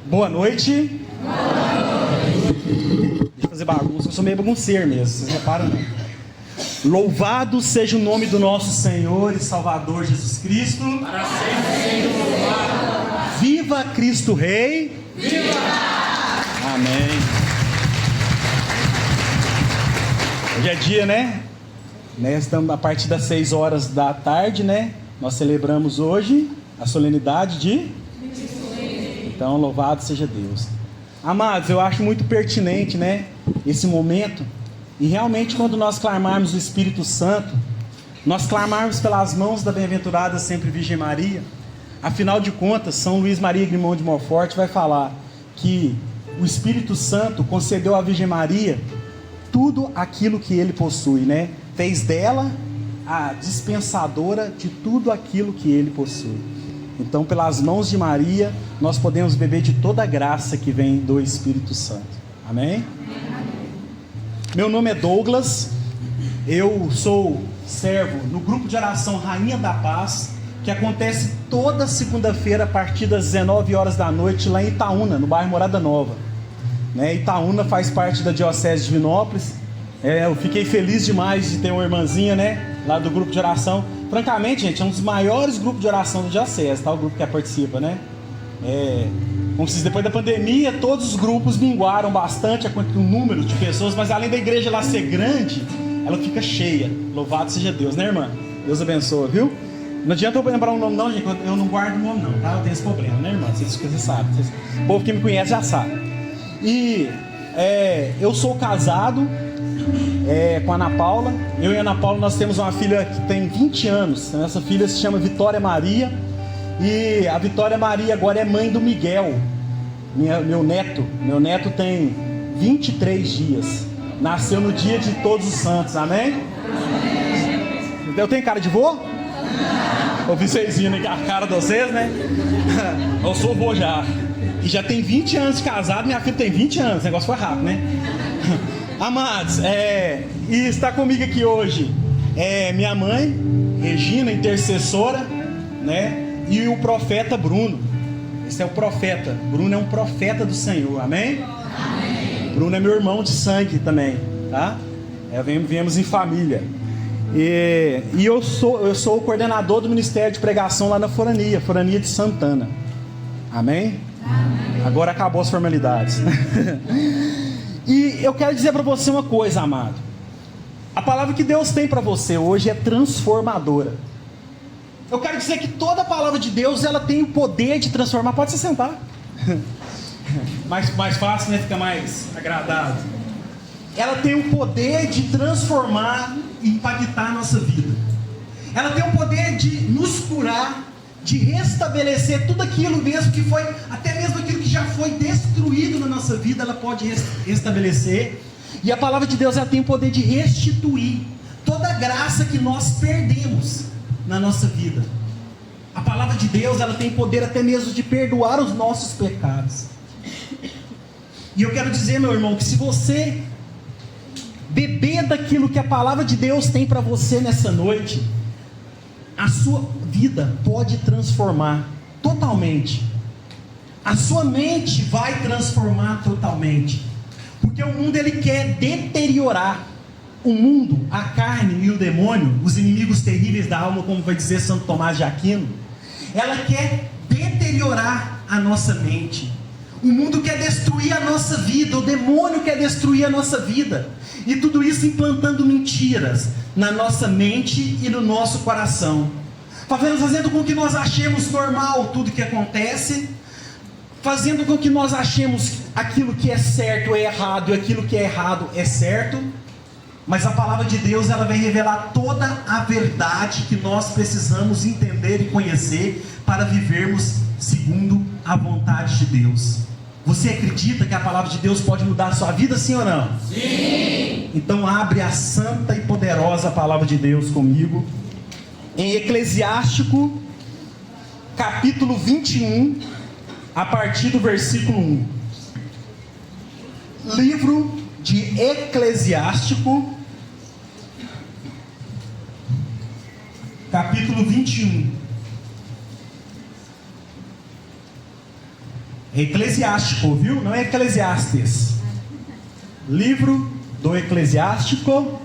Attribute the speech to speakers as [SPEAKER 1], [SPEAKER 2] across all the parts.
[SPEAKER 1] Boa noite. Deixa eu fazer bagunça, eu sou meio bagunceiro mesmo, vocês reparam não? Louvado seja o nome do nosso Senhor e Salvador Jesus Cristo.
[SPEAKER 2] Para sempre seja louvado.
[SPEAKER 1] Viva Cristo Rei.
[SPEAKER 2] Viva!
[SPEAKER 1] Amém. Hoje é dia, né? Estamos a partir das 6 horas da tarde, né? Nós celebramos hoje a solenidade de... Então, louvado seja Deus. Amados, eu acho muito pertinente, né? Esse momento. E realmente, quando nós clamarmos o Espírito Santo, nós clamarmos pelas mãos da bem-aventurada sempre Virgem Maria. Afinal de contas, São Luís Maria Grimond de Montfort vai falar que o Espírito Santo concedeu à Virgem Maria tudo aquilo que ele possui, né? Fez dela a dispensadora de tudo aquilo que ele possui. Então, pelas mãos de Maria, nós podemos beber de toda a graça que vem do Espírito Santo. Amém? Meu nome é Douglas, eu sou servo no grupo de oração Rainha da Paz, que acontece toda segunda-feira a partir das 19 horas da noite lá em Itaúna, no bairro Morada Nova. Itaúna faz parte da Diocese de Divinópolis. Eu fiquei feliz demais de ter uma irmãzinha, lá do grupo de oração. Francamente, gente, é um dos maiores grupos de oração da Diocese, tá? O grupo que participa, Como se diz, depois da pandemia, todos os grupos minguaram bastante o número de pessoas, mas além da igreja lá ser grande, ela fica cheia. Louvado seja Deus, né, irmã? Deus abençoa, viu? Não adianta eu lembrar um nome não, gente, eu não guardo o nome não, tá? Eu tenho esse problema, né, irmã? Vocês sabem. O povo que me conhece já sabe. E eu sou casado com a Ana Paula. Eu e a Ana Paula, nós temos uma filha que tem 20 anos. Essa filha se chama Vitória Maria. E a Vitória Maria agora é mãe do Miguel, meu neto. Meu neto tem 23 dias. Nasceu no dia de Todos os Santos, amém? Eu tenho cara de vô? Ouvi vocês vindo a cara de vocês, né? Eu sou vô já. E já tem 20 anos de casado, minha filha tem 20 anos. O negócio foi rápido, né? Amados, e está comigo aqui hoje minha mãe, Regina, intercessora, né? E o profeta Bruno. Esse é o profeta. Bruno é um profeta do Senhor, amém? Amém. Bruno é meu irmão de sangue também, tá? Viemos em família. E eu sou o coordenador do Ministério de Pregação lá na Forania de Santana. Amém? Amém. Agora acabou as formalidades. E eu quero dizer para você uma coisa, amado. A palavra que Deus tem para você hoje é transformadora. Eu quero dizer que toda a palavra de Deus, ela tem o poder de transformar. Pode se sentar. mais fácil, né? Fica mais agradável. Ela tem o poder de transformar e impactar a nossa vida. Ela tem o poder de nos curar, de restabelecer tudo aquilo mesmo que foi, até mesmo aquilo que já foi destruído na nossa vida, ela pode restabelecer. E a palavra de Deus, ela tem o poder de restituir toda a graça que nós perdemos na nossa vida. A palavra de Deus, ela tem poder até mesmo de perdoar os nossos pecados. E eu quero dizer, meu irmão, que se você beber daquilo que a palavra de Deus tem para você nessa noite, a sua vida pode transformar totalmente. A sua mente vai transformar totalmente. Porque o mundo, ele quer deteriorar. O mundo, a carne e o demônio, os inimigos terríveis da alma, como vai dizer Santo Tomás de Aquino, ela quer deteriorar a nossa mente. O mundo quer destruir a nossa vida, o demônio quer destruir a nossa vida. E tudo isso implantando mentiras na nossa mente e no nosso coração, fazendo com que nós achemos normal tudo que acontece, fazendo com que nós achemos aquilo que é certo é errado e aquilo que é errado é certo. Mas a palavra de Deus, ela vai revelar toda a verdade que nós precisamos entender e conhecer para vivermos segundo a vontade de Deus. Você acredita que a palavra de Deus pode mudar a sua vida, sim ou não?
[SPEAKER 2] Sim!
[SPEAKER 1] Então abre a santa e poderosa palavra de Deus comigo, em Eclesiástico, capítulo 21, a partir do versículo 1. Livro de Eclesiástico, capítulo 21. Eclesiástico, viu? Não é Eclesiastes. Livro do Eclesiástico,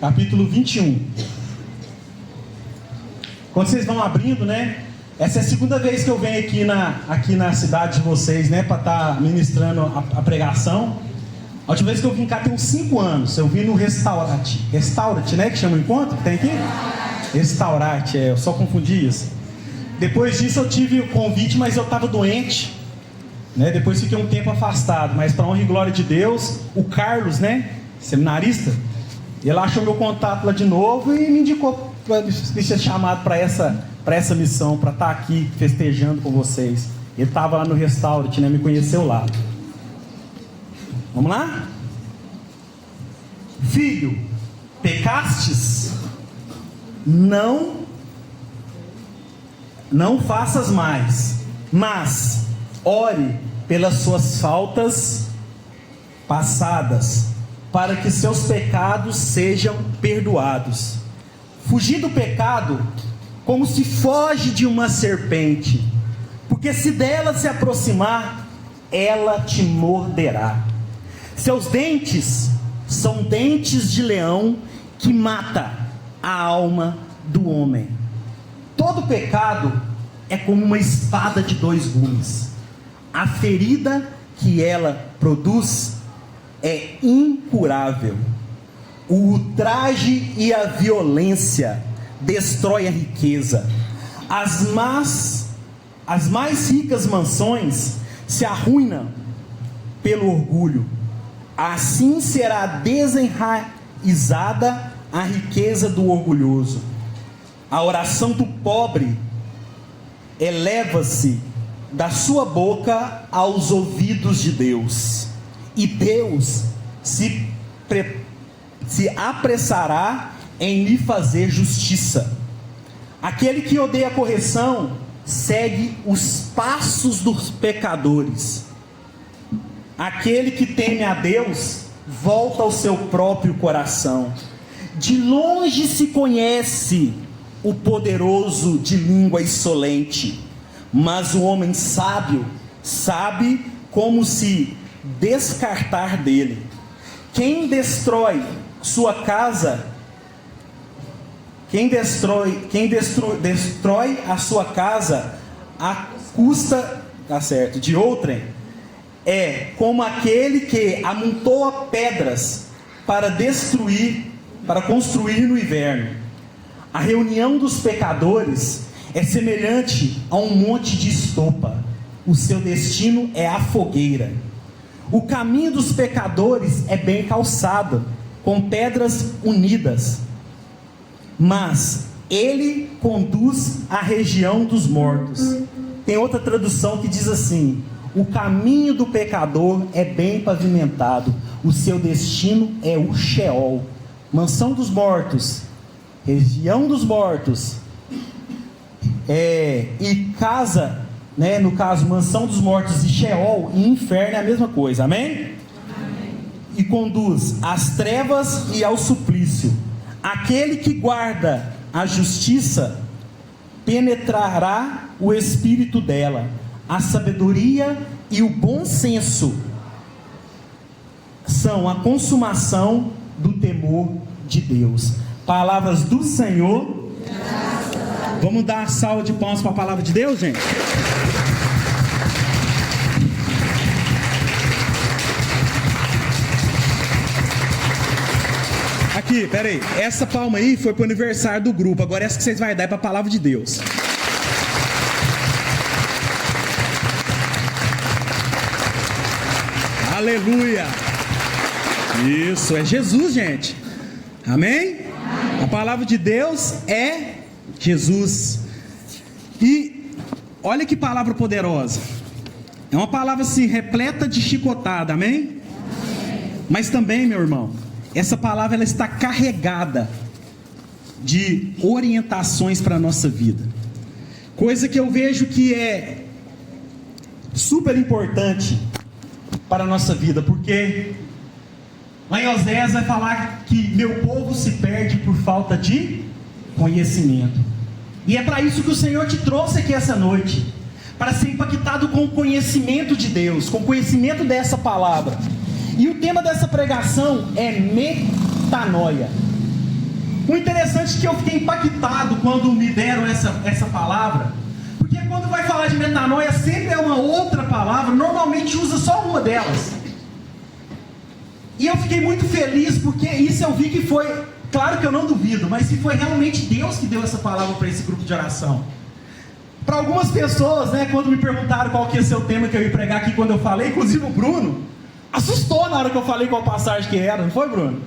[SPEAKER 1] capítulo 21. Quando vocês vão abrindo, né? Essa é a segunda vez que eu venho aqui na cidade de vocês, né? Para estar ministrando a pregação. A última vez que eu vim cá tem uns 5 anos. Eu vim no Restaurant, né? Que chama o encontro, que tem aqui? Restaurant, eu só confundi isso. Depois disso eu tive o convite, mas eu estava doente, né? Depois fiquei um tempo afastado, mas para honra e glória de Deus, o Carlos, né? Seminarista, ele achou meu contato lá de novo e me indicou para ser chamado para essa missão, para estar aqui festejando com vocês. Ele estava lá no Restaurant, né? Me conheceu lá. Vamos lá? Filho, pecastes? Não faças mais, mas ore pelas suas faltas passadas, para que seus pecados sejam perdoados. Fugir do pecado como se foge de uma serpente, porque se dela se aproximar, ela te morderá. Seus dentes são dentes de leão que mata a alma do homem. Todo pecado é como uma espada de 2 gumes. A ferida que ela produz é incurável. O ultraje e a violência destrói a riqueza. As mais ricas mansões se arruinam pelo orgulho. Assim será desenraizada a riqueza do orgulhoso. A oração do pobre eleva-se da sua boca aos ouvidos de Deus, e Deus se apressará em lhe fazer justiça. Aquele que odeia a correção segue os passos dos pecadores. Aquele que teme a Deus volta ao seu próprio coração. De longe se conhece o poderoso de língua insolente, mas o homem sábio sabe como se descartar dele. Quem destrói sua casa, destrói a sua casa à custa, de outrem, é como aquele que amontoa pedras para construir no inverno. A reunião dos pecadores é semelhante a um monte de estopa. O seu destino é a fogueira. O caminho dos pecadores é bem calçado, com pedras unidas, mas ele conduz à região dos mortos. Tem outra tradução que diz assim: o caminho do pecador é bem pavimentado, o seu destino é o Sheol. Mansão dos mortos, região dos mortos, e casa, né, no caso, mansão dos mortos e Sheol e inferno é a mesma coisa, amém? Amém. E conduz às trevas e ao suplício. Aquele que guarda a justiça penetrará o espírito dela. A sabedoria e o bom senso são a consumação do temor de Deus. Palavras do Senhor. Vamos dar uma salva de palmas para a palavra de Deus, gente? Aqui, peraí. Essa palma aí foi para o aniversário do grupo. Agora essa que vocês vão dar é para a palavra de Deus. Aleluia. Isso, é Jesus, gente. Amém? A palavra de Deus é Jesus. E olha que palavra poderosa. É uma palavra assim, repleta de chicotada, amém? Mas também, meu irmão, essa palavra ela está carregada de orientações para a nossa vida. Coisa que eu vejo que é super importante para a nossa vida, porque lá em Oséias vai falar que meu povo se perde por falta de conhecimento. E é para isso que o Senhor te trouxe aqui essa noite, para ser impactado com o conhecimento de Deus, com o conhecimento dessa palavra. E o tema dessa pregação é metanoia. O interessante é que eu fiquei impactado quando me deram essa palavra, porque quando vai falar de metanoia sempre é uma outra palavra, normalmente usa só uma delas. E eu fiquei muito feliz porque isso eu vi que foi, claro que eu não duvido, mas que foi realmente Deus que deu essa palavra para esse grupo de oração. Para algumas pessoas, né, quando me perguntaram qual que ia ser o tema que eu ia pregar aqui quando eu falei, inclusive o Bruno, assustou na hora que eu falei qual passagem que era, não foi, Bruno?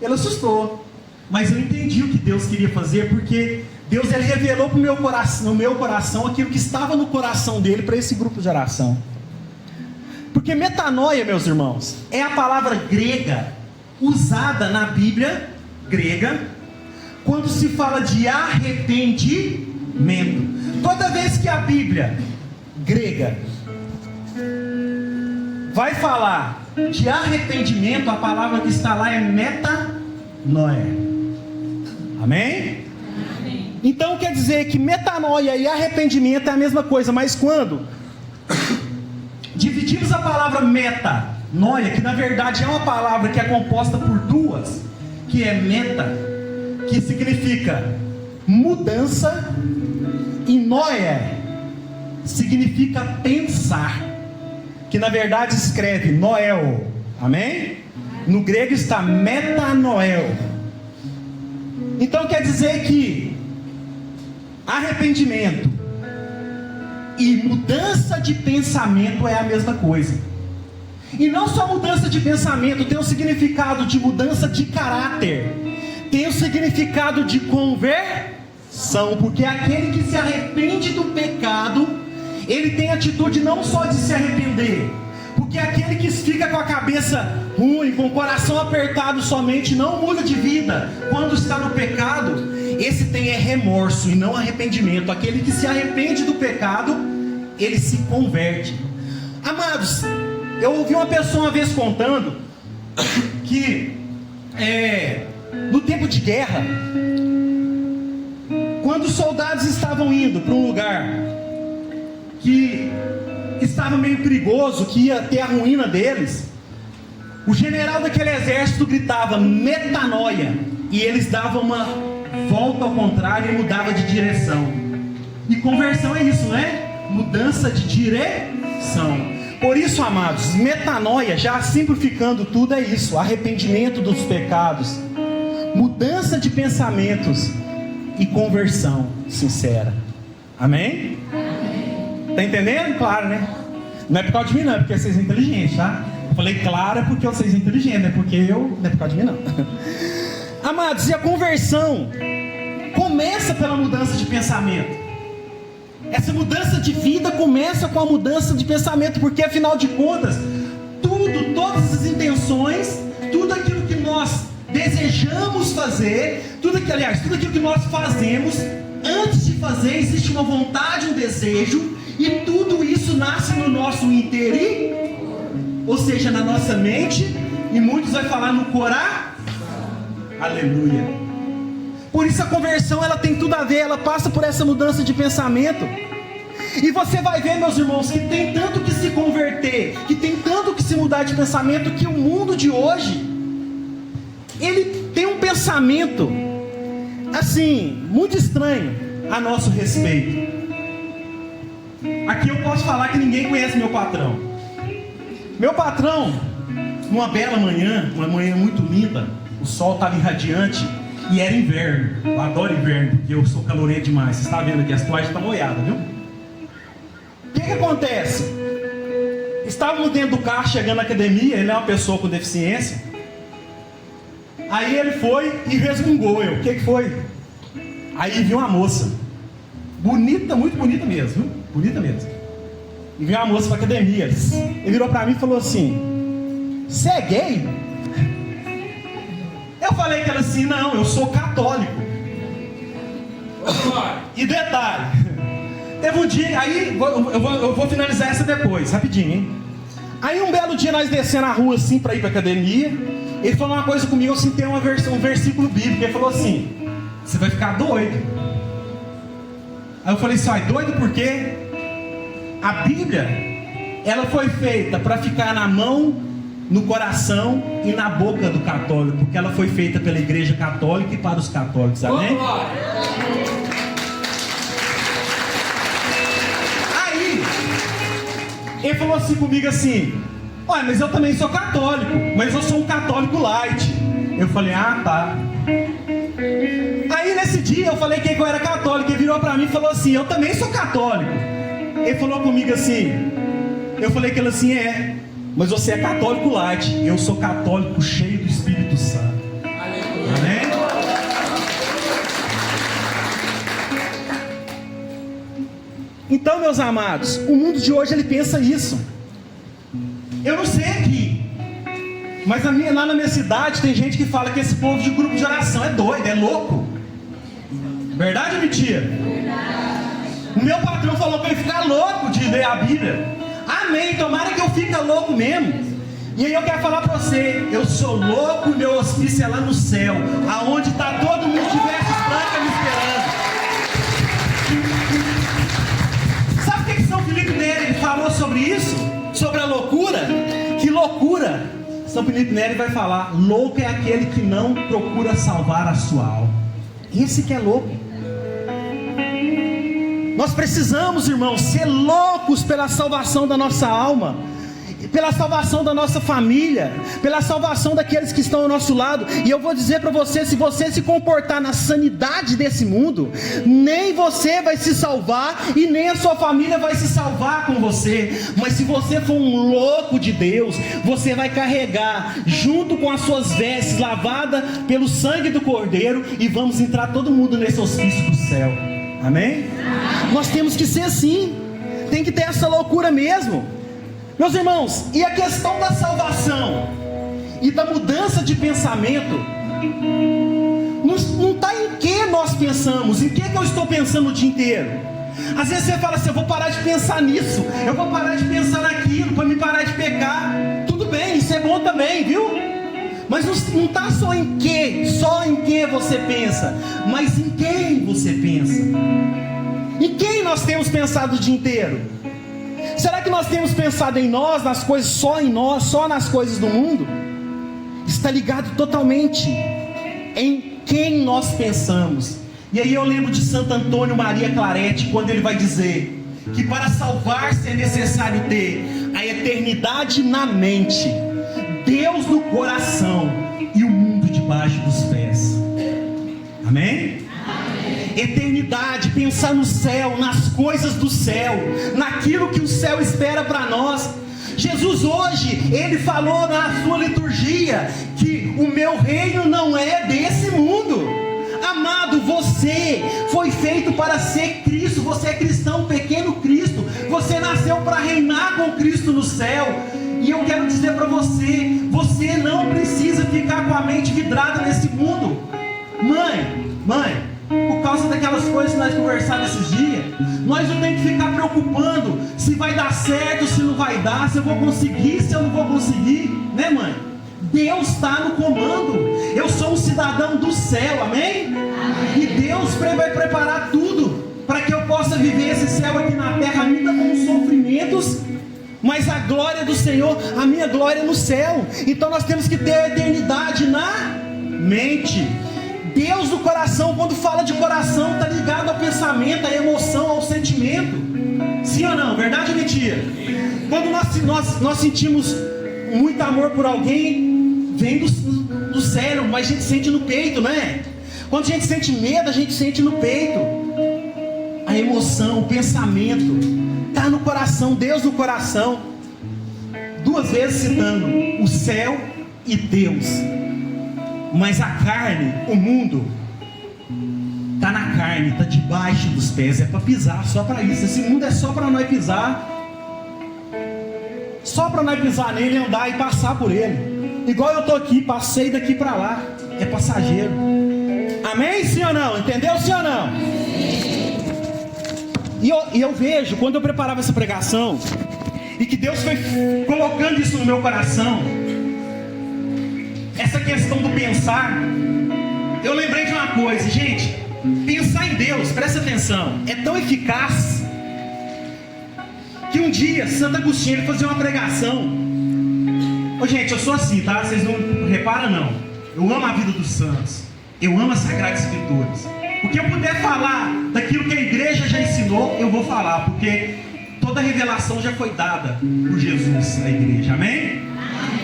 [SPEAKER 1] Ele assustou. Mas eu entendi o que Deus queria fazer, porque Deus ele revelou no meu coração aquilo que estava no coração dele para esse grupo de oração. Porque metanoia, meus irmãos, é a palavra grega usada na Bíblia grega quando se fala de arrependimento. Toda vez que a Bíblia grega vai falar de arrependimento, a palavra que está lá é metanoia. Amém? Amém? Então quer dizer que metanoia e arrependimento é a mesma coisa, mas quando dividimos a palavra metanoia, que na verdade é uma palavra que é composta por duas, que é meta, que significa mudança, e noia significa pensar, que na verdade escreve noel. Amém? No grego está metanoel. Então quer dizer que arrependimento e mudança de pensamento é a mesma coisa. E não só mudança de pensamento, tem o significado de mudança de caráter, tem o significado de conversão, porque aquele que se arrepende do pecado, ele tem a atitude não só de se arrepender, porque aquele que fica com a cabeça ruim, com o coração apertado somente, não muda de vida quando está no pecado, esse tem remorso e não arrependimento. Aquele que se arrepende do pecado, ele se converte. Amados, eu ouvi uma pessoa uma vez contando que no tempo de guerra, quando os soldados estavam indo para um lugar que estava meio perigoso, que ia ter a ruína deles, o general daquele exército gritava metanoia, e eles davam uma volta ao contrário e mudava de direção. E conversão é isso, não é? Mudança de direção. Por isso, amados, metanoia, já simplificando tudo, é isso: arrependimento dos pecados, mudança de pensamentos e conversão sincera. Amém? Tá entendendo? Claro, né? Não é por causa de mim não, é porque vocês são inteligentes, tá? Eu falei claro é porque vocês são inteligentes, não é porque eu... não é por causa de mim não. Amados, e a conversão começa pela mudança de pensamento. Essa mudança de vida começa com a mudança de pensamento, porque afinal de contas, todas as intenções, tudo aquilo que nós desejamos fazer, tudo aquilo que nós fazemos, antes de fazer existe uma vontade, um desejo, e tudo isso nasce no nosso interior, ou seja, na nossa mente, e muitos vai falar no coração. Aleluia. Por isso a conversão, ela tem tudo a ver, ela passa por essa mudança de pensamento. E você vai ver, meus irmãos, que tem tanto que se converter, que tem tanto que se mudar de pensamento, que o mundo de hoje, ele tem um pensamento assim, muito estranho a nosso respeito. Aqui eu posso falar que ninguém conhece meu patrão. Meu patrão, numa bela manhã, uma manhã muito linda, o sol estava irradiante e era inverno. Eu adoro inverno, porque eu sou calorento demais. Você está vendo aqui, as toalhas estão molhadas, viu? O que acontece? Estávamos dentro do carro, chegando na academia. Ele é uma pessoa com deficiência. Aí ele foi e resmungou. O que foi? Aí viu uma moça bonita, muito bonita mesmo, viu? Bonita mesmo. E viu uma moça para academia. Ele virou para mim e falou assim: você é gay? Eu falei que ela assim: não, eu sou católico. E detalhe, teve um dia, aí eu vou finalizar essa depois, rapidinho, hein? Aí um belo dia nós descendo a rua assim para ir para academia, ele falou uma coisa comigo, eu citei um versículo bíblico. Ele falou assim: você vai ficar doido. Aí eu falei assim: ai, doido por quê? A Bíblia, ela foi feita para ficar na mão, no coração e na boca do católico, porque ela foi feita pela Igreja Católica e para os católicos, amém? Aí, ele falou assim comigo assim: olha, mas eu também sou católico, mas eu sou um católico light. Eu falei: ah, tá. Aí nesse dia eu falei que eu era católico. Ele virou pra mim e falou assim: eu também sou católico. Ele falou comigo assim, eu falei que ele assim: é, mas você é católico light. Eu sou católico cheio do Espírito Santo. Amém? Então, meus amados, o mundo de hoje ele pensa isso. Eu não sei aqui, mas lá na minha cidade tem gente que fala que esse povo de grupo de oração é doido, é louco. Verdade ou mentira? O meu patrão falou para eu ficar louco de ler a Bíblia. Amém, tomara que eu fique louco mesmo. E aí eu quero falar para você: eu sou louco, meu hospício é lá no céu, aonde está todo mundo de vestes brancas me esperando. Sabe o que São Filipe Neri falou sobre isso? Sobre a loucura? Que loucura! São Filipe Neri vai falar: louco é aquele que não procura salvar a sua alma. Esse que é louco. Nós precisamos, irmãos, ser loucos pela salvação da nossa alma, pela salvação da nossa família, pela salvação daqueles que estão ao nosso lado. E eu vou dizer para você: se você se comportar na sanidade desse mundo, nem você vai se salvar e nem a sua família vai se salvar com você. Mas se você for um louco de Deus, você vai carregar junto com as suas vestes lavadas pelo sangue do Cordeiro, e vamos entrar todo mundo nesse hospício do céu. Amém? Nós temos que ser assim, tem que ter essa loucura mesmo. Meus irmãos, e a questão da salvação e da mudança de pensamento não está em que nós pensamos, em que eu estou pensando o dia inteiro. Às vezes você fala assim: eu vou parar de pensar nisso, eu vou parar de pensar naquilo, para me parar de pecar. Tudo bem, isso é bom também, viu? Mas não está só em que você pensa, mas em quem você pensa. Em quem nós temos pensado o dia inteiro? Será que nós temos pensado em nós, nas coisas, só em nós, só nas coisas do mundo? Está ligado totalmente em quem nós pensamos. E aí eu lembro de Santo Antônio Maria Claret, quando ele vai dizer que para salvar-se é necessário ter a eternidade na mente, Deus no coração e o mundo debaixo dos pés. Amém? Eternidade, pensar no céu, nas coisas do céu, naquilo que o céu espera para nós. Jesus hoje, ele falou na sua liturgia que o meu reino não é desse mundo. Amado, você foi feito para ser Cristo. Você é cristão, pequeno Cristo. Você nasceu para reinar com Cristo no céu. E eu quero dizer para você: você não precisa ficar com a mente vidrada nesse mundo. Mãe, por causa daquelas coisas que nós conversamos esses dias, nós não temos que ficar preocupando se vai dar certo, se não vai dar, se eu vou conseguir, se eu não vou conseguir, né, mãe? Deus está no comando. Eu sou um cidadão do céu, amém? E Deus vai preparar tudo para que eu possa viver esse céu aqui na terra, ainda com sofrimentos, mas a glória do Senhor, a minha glória no céu. Então nós temos que ter a eternidade na mente. Deus no coração, quando fala de coração, está ligado ao pensamento, à emoção, ao sentimento. Sim ou não? Verdade ou mentira? Quando nós sentimos muito amor por alguém, vem do cérebro, mas a gente sente no peito, né? Quando a gente sente medo, a gente sente no peito. A emoção, o pensamento está no coração, Deus no coração. 2 vezes citando o céu e Deus. Mas a carne, o mundo, está na carne, está debaixo dos pés. É para pisar, só para isso. Esse mundo é só para nós pisar. Só para nós pisar nele, andar e passar por ele. Igual eu estou aqui, passei daqui para lá. É passageiro. Amém? Sim ou não? Entendeu? Sim ou não? E eu vejo, quando eu preparava essa pregação, e que Deus foi colocando isso no meu coração, essa questão do pensar, eu lembrei de uma coisa, gente. Pensar em Deus, presta atenção, é tão eficaz que um dia Santo Agostinho ele fazia uma pregação. Ô gente, eu sou assim, tá? Vocês não reparam não. Eu amo a vida dos santos. Eu amo as Sagradas Escrituras. O que eu puder falar daquilo que a igreja já ensinou, eu vou falar, porque toda a revelação já foi dada por Jesus à igreja, amém?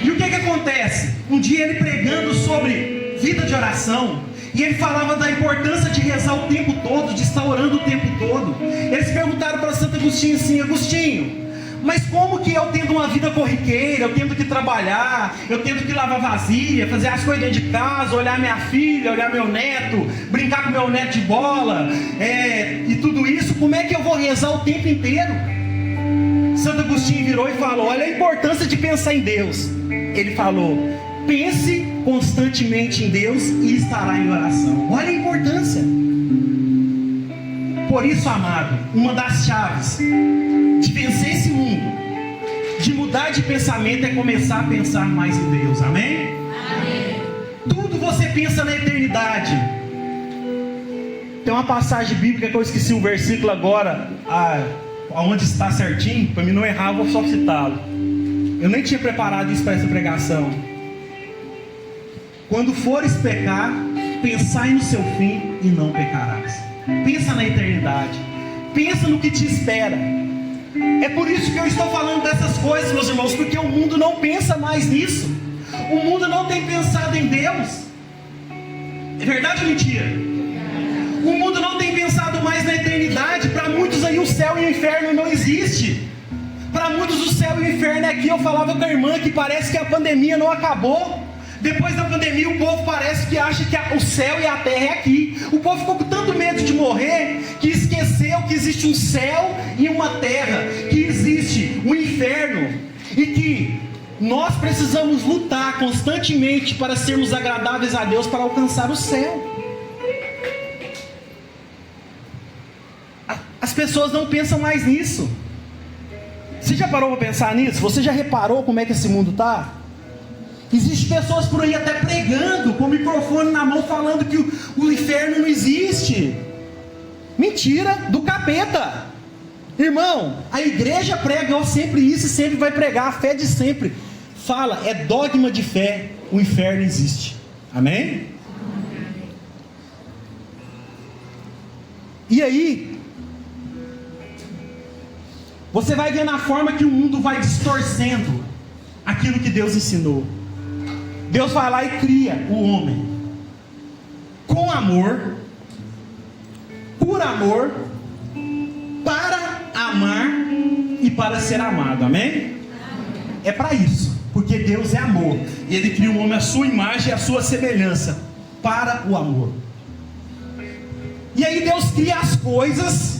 [SPEAKER 1] E o que acontece? Um dia ele pregando sobre vida de oração, e ele falava da importância de rezar o tempo todo, de estar orando o tempo todo. Eles perguntaram para Santo Agostinho assim: Agostinho, mas como que eu tendo uma vida corriqueira, eu tendo que trabalhar, eu tendo que lavar vasilha, fazer as coisas dentro de casa, olhar minha filha, olhar meu neto, brincar com meu neto de bola, e tudo isso, como é que eu vou rezar o tempo inteiro? Santo Agostinho virou e falou: olha a importância de pensar em Deus. Ele falou: pense constantemente em Deus e estará em oração. Olha a importância. Por isso, amado, uma das chaves de vencer esse mundo, de mudar de pensamento, é começar a pensar mais em Deus, amém? Amém. Tudo você pensa na eternidade. Tem uma passagem bíblica que eu esqueci o versículo agora, aonde está certinho, para mim não errar, eu vou só citá-lo. Eu nem tinha preparado isso para essa pregação. Quando fores pecar, pensai no seu fim e não pecarás. Pensa na eternidade, pensa no que te espera. É por isso que eu estou falando dessas coisas, meus irmãos, porque o mundo não pensa mais nisso. O mundo não tem pensado em Deus. É verdade ou mentira? O mundo não tem pensado mais na eternidade. Para muitos aí o céu e o inferno não existe. Para muitos o céu e o inferno é aqui. Eu falava com a irmã que parece que a pandemia não acabou. Depois da pandemia o povo parece que acha que o céu e a terra é aqui. O povo ficou com tanto medo de morrer que esqueceu que existe um céu e uma terra, que existe um inferno, e que nós precisamos lutar constantemente para sermos agradáveis a Deus, para alcançar o céu. As pessoas não pensam mais nisso. Você já parou para pensar nisso? Você já reparou como é que esse mundo está? Existem pessoas por aí até pregando, com o microfone na mão, falando que o inferno não existe. Mentira do capeta. Irmão, a igreja prega sempre isso e sempre vai pregar. A fé de sempre fala, é dogma de fé, o inferno existe. Amém? E aí, você vai ver na forma que o mundo vai distorcendo aquilo que Deus ensinou. Deus vai lá e cria o homem com amor, por amor, para amar e para ser amado, amém? É para isso, porque Deus é amor, e Ele cria o homem à sua imagem e à sua semelhança, para o amor. E aí Deus cria as coisas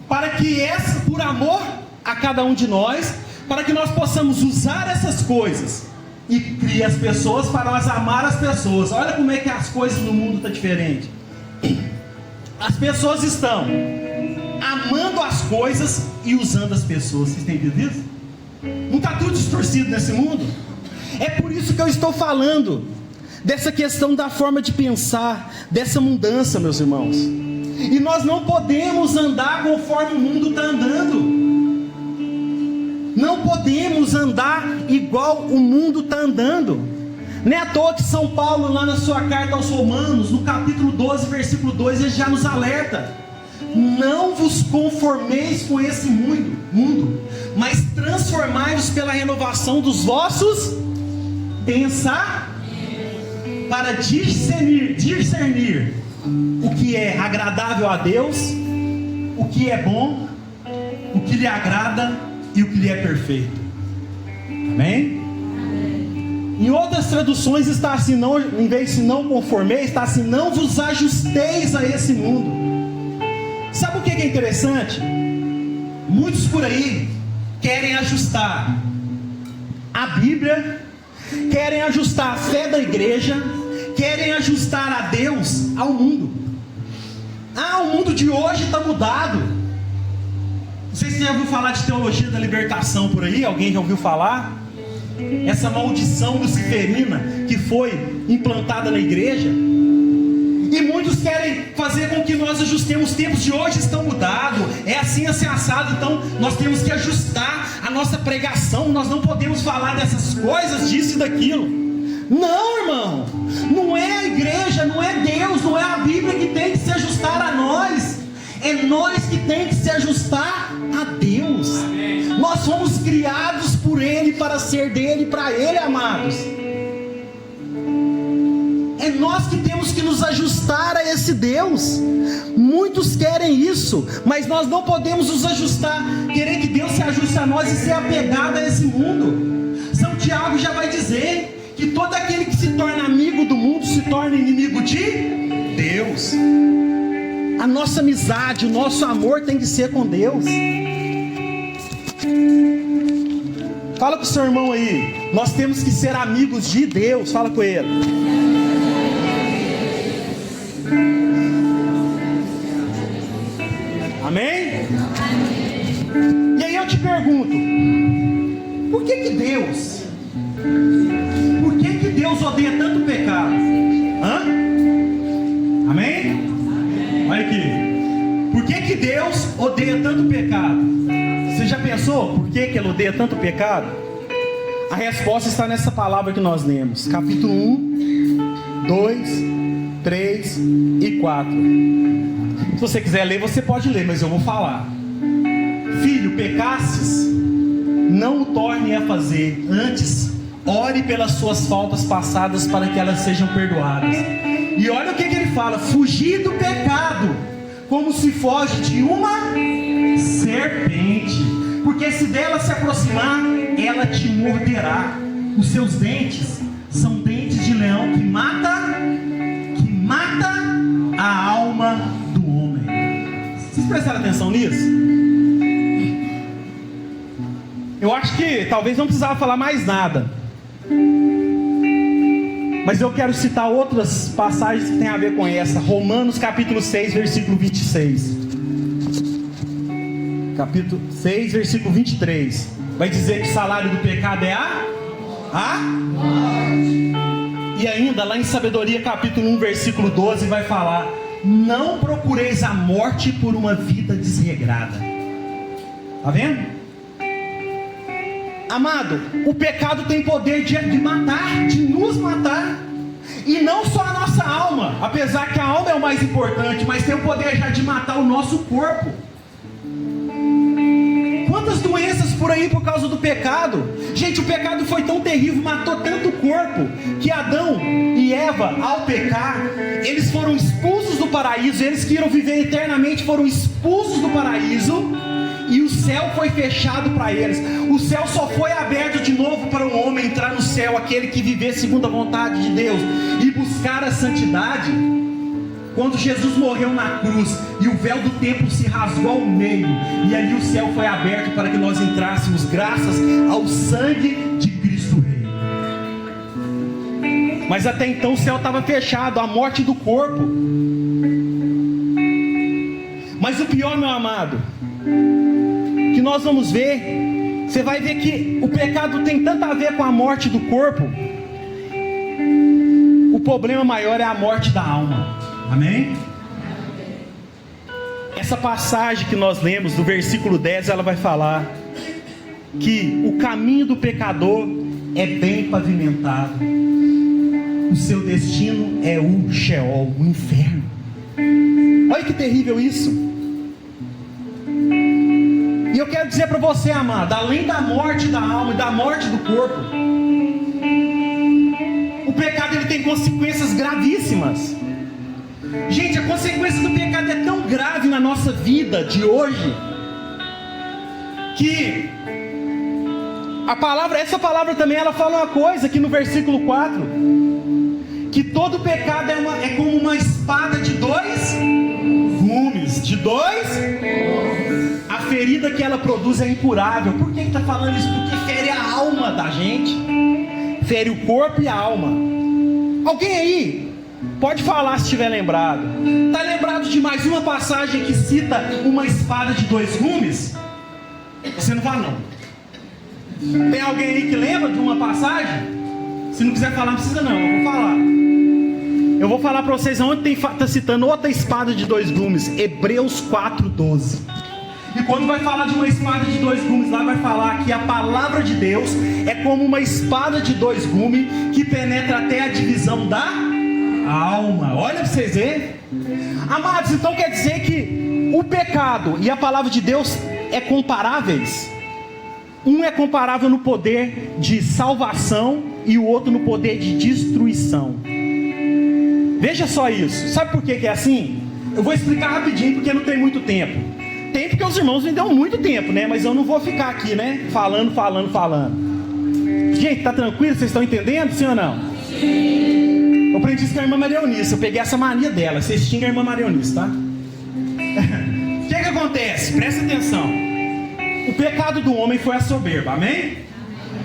[SPEAKER 1] para que por amor a cada um de nós, para que nós possamos usar essas coisas, e cria as pessoas para nós amar as pessoas. Olha como é que as coisas no mundo estão diferentes. As pessoas estão amando as coisas e usando as pessoas. Vocês têm entendido isso? Não está tudo distorcido nesse mundo? É por isso que eu estou falando dessa questão da forma de pensar, dessa mudança, meus irmãos. E nós não podemos andar conforme o mundo está andando. Não podemos andar igual o mundo está andando. Não é à toa que São Paulo, lá na sua carta aos Romanos, no capítulo 12, versículo 2, ele já nos alerta: não vos conformeis com esse mundo, mas transformai-vos pela renovação dos vossos pensamentos, para discernir o que é agradável a Deus, o que é bom, o que lhe agrada e o que lhe é perfeito. Amém? Em outras traduções está assim, não, em vez de não conformeis, está assim: não vos ajusteis a esse mundo. Sabe o que é interessante? Muitos por aí querem ajustar a Bíblia, querem ajustar a fé da igreja, querem ajustar a Deus ao mundo. O mundo de hoje está mudado. Não sei se você já ouviu falar de teologia da libertação por aí. Alguém já ouviu falar? Essa maldição luciferina que foi implantada na igreja. E muitos querem fazer fazer com que nós ajustemos. Os tempos de hoje estão mudados, é assim assado. Então nós temos que ajustar a nossa pregação. Nós não podemos falar dessas coisas, disso e daquilo. Não, irmão, não é a igreja, não é Deus, não é a Bíblia que tem que se ajustar a nós. É nós que tem que se ajustar a Deus. Nós fomos criados por Ele, para ser dele, para Ele, amados. É nós que temos que nos ajustar a esse Deus. Muitos querem isso, mas nós não podemos nos ajustar, querer que Deus se ajuste a nós e ser apegado a esse mundo. São Tiago já vai dizer que todo aquele que se torna amigo do mundo se torna inimigo de Deus. A nossa amizade, o nosso amor tem que ser com Deus. Fala com o seu irmão aí, nós temos que ser amigos de Deus. Fala com ele. Amém? E aí eu te pergunto, por que Deus odeia tanto o pecado? Amém? Olha aqui, por que Deus odeia tanto o pecado? Você já pensou por que Ele odeia tanto o pecado? A resposta está nessa palavra que nós lemos, capítulo 1, 2, 3 e 4. Se você quiser ler, você pode ler, mas eu vou falar. Filho, pecastes, não o torne a fazer, antes ore pelas suas faltas passadas para que elas sejam perdoadas. E olha o que ele fala: fugir do pecado como se foge de uma serpente, porque se dela se aproximar, ela te morderá. Os seus dentes são dentes de leão que mata a alma do homem. Vocês prestaram atenção nisso? Eu acho que talvez não precisava falar mais nada, mas eu quero citar outras passagens que tem a ver com essa. Romanos capítulo 6, versículo 26. Capítulo 6, versículo 23. Vai dizer que o salário do pecado é a morte. E ainda lá em Sabedoria capítulo 1, versículo 12 vai falar: não procureis a morte por uma vida desregrada. Está vendo? Amado, o pecado tem poder de matar, de nos matar. E não só a nossa alma, apesar que a alma é o mais importante, mas tem o poder já de matar o nosso corpo. Quantas doenças por aí por causa do pecado? Gente, o pecado foi tão terrível, matou tanto o corpo, que Adão e Eva, ao pecar, eles foram expulsos do paraíso. Eles que iam viver eternamente foram expulsos do paraíso, e o céu foi fechado para eles. O céu só foi aberto de novo para o homem entrar no céu, aquele que viver segundo a vontade de Deus e buscar a santidade, quando Jesus morreu na cruz e o véu do templo se rasgou ao meio, e ali o céu foi aberto para que nós entrássemos, graças ao sangue de Cristo Rei. Mas até então o céu estava fechado, a morte do corpo. Mas o pior, meu amado, que nós vamos ver, você vai ver que o pecado tem tanto a ver com a morte do corpo. O problema maior é a morte da alma. Amém? Essa passagem que nós lemos, do versículo 10, ela vai falar que o caminho do pecador é bem pavimentado, o seu destino é o Sheol, o inferno. Olha que terrível isso. E eu quero dizer para você, amado, além da morte da alma e da morte do corpo, o pecado ele tem consequências gravíssimas. Gente, a consequência do pecado é tão grave na nossa vida de hoje, que essa palavra também ela fala uma coisa aqui no versículo 4, que todo pecado é como uma espada de dois gumes, a ferida que ela produz é incurável. Por que está falando isso? Porque fere a alma da gente, fere o corpo e a alma. Alguém aí pode falar se estiver lembrado. Está lembrado de mais uma passagem que cita uma espada de dois gumes? Você não vai não. Tem alguém aí que lembra de uma passagem? Se não quiser falar, não precisa não, eu vou falar. Eu vou falar para vocês onde está citando outra espada de dois gumes, Hebreus 4:12. E quando vai falar de uma espada de dois gumes, lá vai falar que a palavra de Deus é como uma espada de dois gumes que penetra até a divisão da alma. Olha para vocês verem. Amados, então quer dizer que o pecado e a palavra de Deus é comparáveis? Um é comparável no poder de salvação e o outro no poder de destruição. Veja só isso. Sabe por que é assim? Eu vou explicar rapidinho porque não tem muito tempo. Tem porque os irmãos me dão muito tempo, né? Mas eu não vou ficar aqui, né? Falando. Gente, tá tranquilo? Vocês estão entendendo, sim ou não? Sim. Eu aprendi isso com a irmã Maria Eunice. Eu peguei essa mania dela. Vocês xingam a irmã Maria Eunice, tá? O que acontece? Presta atenção. O pecado do homem foi a soberba, amém?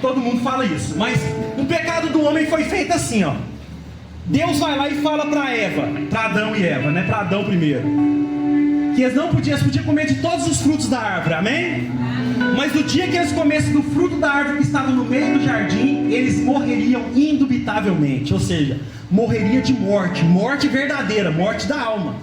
[SPEAKER 1] Todo mundo fala isso. Mas o pecado do homem foi feito assim, ó. Deus vai lá e fala para Eva, para Adão e Eva, né? Para Adão primeiro, que eles podiam comer de todos os frutos da árvore, amém? Mas no dia que eles comessem do fruto da árvore que estava no meio do jardim, eles morreriam indubitavelmente, ou seja, morreria de morte verdadeira, morte da alma.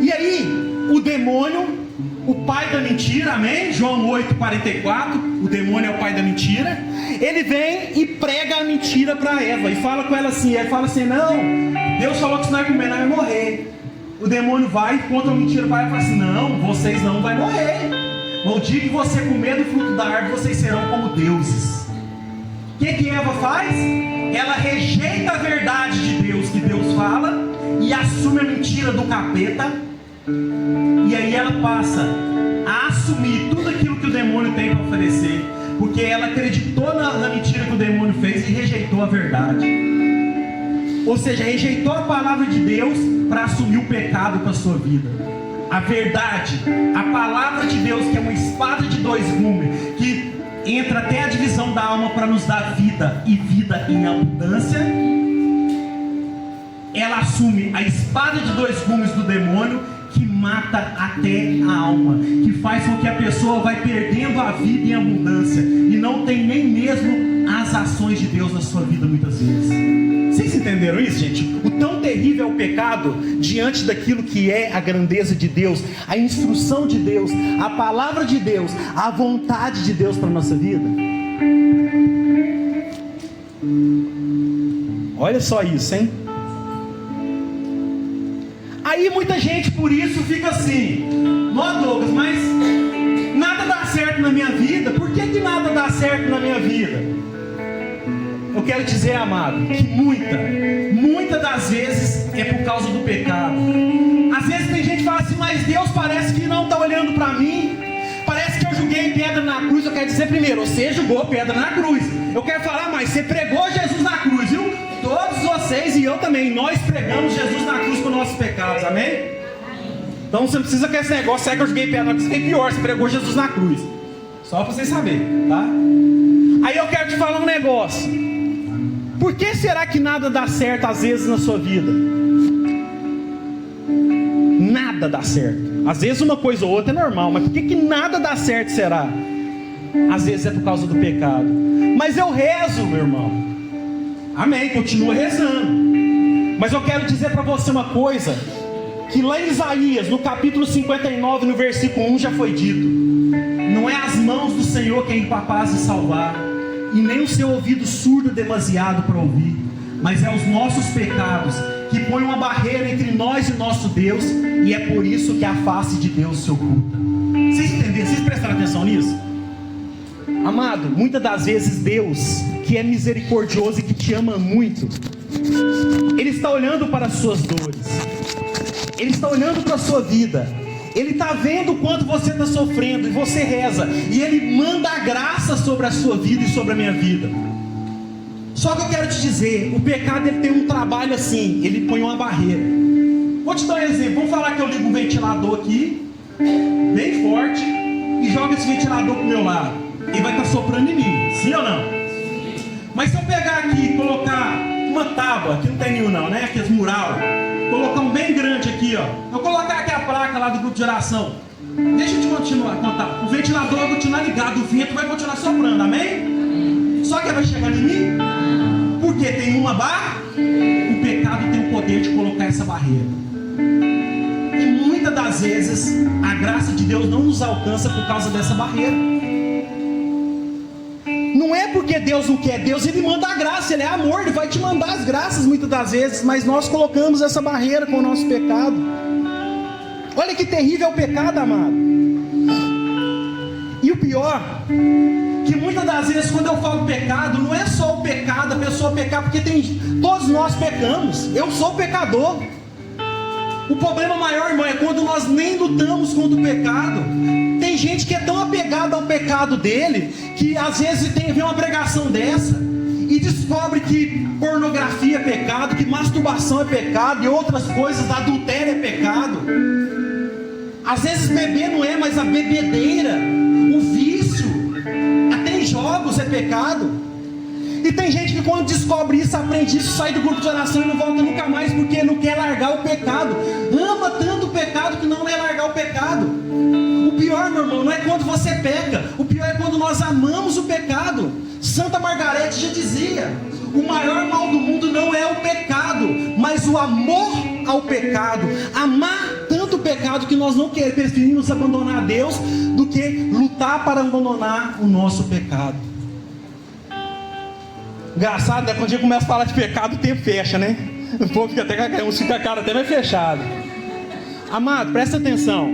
[SPEAKER 1] E aí, o demônio, o pai da mentira, amém? João 8:44, o demônio é o pai da mentira. Ele vem e prega a mentira para Eva e fala com ela assim, não, Deus falou que se nós comer, nós vamos morrer. O demônio vai e conta a mentira para ela e fala assim, não, vocês não vão morrer. No dia que você comer do fruto da árvore, vocês serão como deuses. O que Eva faz? Ela rejeita a verdade de Deus, que Deus fala, e assume a mentira do capeta. E aí ela passa a assumir tudo aquilo que o demônio tem para oferecer, porque ela acreditou na mentira que o demônio fez e rejeitou a verdade. Ou seja, rejeitou a palavra de Deus para assumir o pecado para a sua vida. A verdade, a palavra de Deus, que é uma espada de dois gumes, que entra até a divisão da alma para nos dar vida e vida em abundância, ela assume a espada de dois gumes do demônio, que mata até a alma, que faz com que a pessoa vai perdendo a vida em abundância e não tem nem mesmo as ações de Deus na sua vida muitas vezes. Vocês entenderam isso, gente? O tão terrível é o pecado diante daquilo que é a grandeza de Deus, a instrução de Deus, a palavra de Deus, a vontade de Deus para a nossa vida. Olha só isso, hein? Aí muita gente por isso fica assim, não, Douglas, mas nada dá certo na minha vida. Por que nada dá certo na minha vida? Eu quero dizer, amado, que muita das vezes é por causa do pecado. Às vezes tem gente que fala assim, mas Deus parece que não está olhando para mim. Parece que eu joguei pedra na cruz. Eu quero dizer primeiro, você jogou pedra na cruz. Eu quero falar mais, você pregou Jesus na cruz, viu? Todos vocês e eu também, nós pregamos Jesus na cruz com nossos pecados, amém? Então você não precisa que esse negócio, é que eu joguei pedra na cruz, tem pior, você pregou Jesus na cruz. Só para vocês saberem, tá? Aí eu quero te falar um negócio. Por que será que nada dá certo às vezes na sua vida? Nada dá certo. Às vezes uma coisa ou outra é normal, mas por que nada dá certo será? Às vezes é por causa do pecado. Mas eu rezo, meu irmão. Amém, continua rezando. Mas eu quero dizer para você uma coisa, que lá em Isaías, no capítulo 59, no versículo 1, já foi dito: não é as mãos do Senhor que é incapaz de salvar, e nem o seu ouvido surdo demasiado para ouvir, mas é os nossos pecados que põem uma barreira entre nós e nosso Deus, e é por isso que a face de Deus se oculta. Vocês entenderam? Vocês prestaram atenção nisso? Amado, muitas das vezes Deus, que é misericordioso e que te ama muito, Ele está olhando para as suas dores, Ele está olhando para a sua vida, Ele está vendo o quanto você está sofrendo, e você reza, e Ele manda a graça sobre a sua vida e sobre a minha vida. Só que eu quero te dizer, o pecado ele tem um trabalho assim, ele põe uma barreira. Vou te dar um exemplo. Vamos falar que eu ligo um ventilador aqui, bem forte, e jogo esse ventilador para o meu lado. Ele vai estar soprando em mim, sim ou não? Mas se eu pegar aqui e colocar uma tábua, aqui não tem nenhum não, né? Aqueles mural, colocar um bem grande aqui, ó. Eu colocar aqui a placa lá do grupo de oração. Deixa eu te continuar, contar. O ventilador vai continuar ligado, o vento vai continuar soprando, amém? Só que vai chegar em mim? Por Porque tem uma barreira. O pecado tem o poder de colocar essa barreira. E muitas das vezes a graça de Deus não nos alcança por causa dessa barreira. Não é porque Deus não quer, Deus ele manda a graça, ele é amor, ele vai te mandar as graças muitas das vezes, mas nós colocamos essa barreira com o nosso pecado. Olha que terrível é o pecado, amado. E o pior, que muitas das vezes quando eu falo pecado, não é só o pecado, a pessoa pecar, porque todos nós pecamos, eu sou pecador. O problema maior, irmão, é quando nós nem lutamos contra o pecado. Tem gente que é tão apegada ao pecado dele, que às vezes vê uma pregação dessa, e descobre que pornografia é pecado, que masturbação é pecado, e outras coisas, adultério é pecado. Às vezes beber não é, mas a bebedeira, o vício, até em jogos é pecado. E tem gente que quando descobre isso, aprende isso, sai do grupo de oração e não volta nunca mais, porque não quer largar o pecado. Ama tanto o pecado que não quer largar o pecado. O pior, meu irmão, não é quando você peca, o pior é quando nós amamos o pecado. Santa Margarete já dizia: o maior mal do mundo não é o pecado, mas o amor ao pecado. Amar tanto o pecado que nós não preferimos abandonar a Deus do que lutar para abandonar o nosso pecado. Engraçado, né? Quando a gente começa a falar de pecado, o tempo fecha, né? O povo fica até caindo, fica a cara até mais fechado. Amado, presta atenção.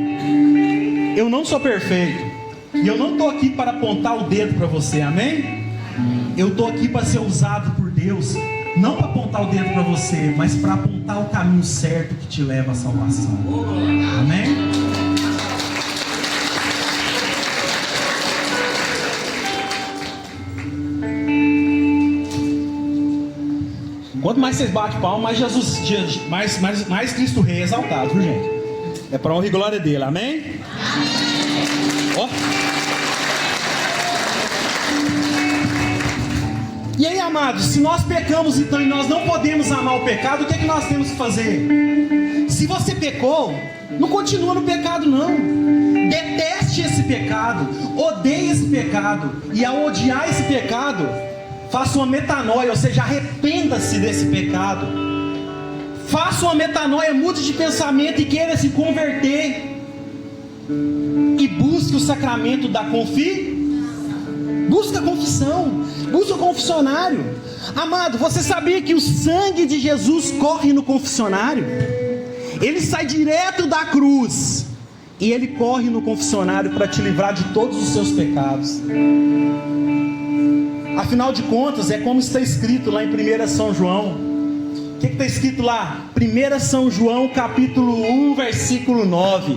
[SPEAKER 1] Eu não sou perfeito. E eu não estou aqui para apontar o dedo para você, amém? Eu estou aqui para ser usado por Deus, não para apontar o dedo para você, mas para apontar o caminho certo que te leva à salvação. Amém? Quanto mais vocês batem palma, mais Jesus, mais Cristo Rei é exaltado, viu, gente? É para honra e glória dele, amém? Ó. E aí, amados, se nós pecamos então e nós não podemos amar o pecado, o que é que nós temos que fazer? Se você pecou, não continua no pecado não. Deteste esse pecado, odeie esse pecado, e ao odiar esse pecado, faça uma metanoia, ou seja, arrependa-se desse pecado. Faça uma metanoia, mude de pensamento e queira se converter. E busque o sacramento da confissão. Busca a confissão, busca o confessionário. Amado, você sabia que o sangue de Jesus corre no confessionário? Ele sai direto da cruz e ele corre no confessionário para te livrar de todos os seus pecados. Afinal de contas, é como está escrito lá em 1 São João. O que está escrito lá? 1 São João capítulo 1, versículo 9.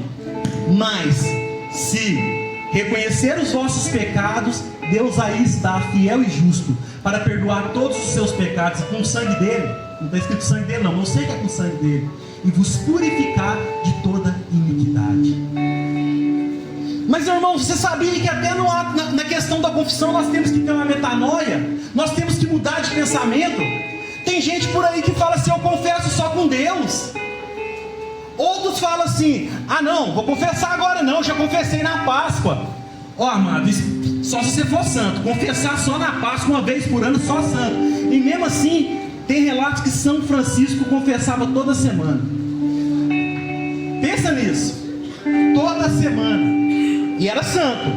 [SPEAKER 1] Mas, se reconhecer os vossos pecados, Deus aí está, fiel e justo, para perdoar todos os seus pecados, com o sangue dele. Não está escrito sangue dele não, mas eu sei que é com o sangue dele. E vos purificar de toda iniquidade. Mas, irmão, você sabia que até na questão da confissão nós temos que ter uma metanoia? Nós temos que mudar de pensamento? Tem gente por aí que fala assim: eu confesso só com Deus. Outros falam assim: ah não, vou confessar agora não, já confessei na Páscoa. Ó, amado, só se você for santo. Confessar só na Páscoa, uma vez por ano, só santo. E mesmo assim, tem relatos que São Francisco confessava toda semana. Pensa nisso. Toda semana. E era santo.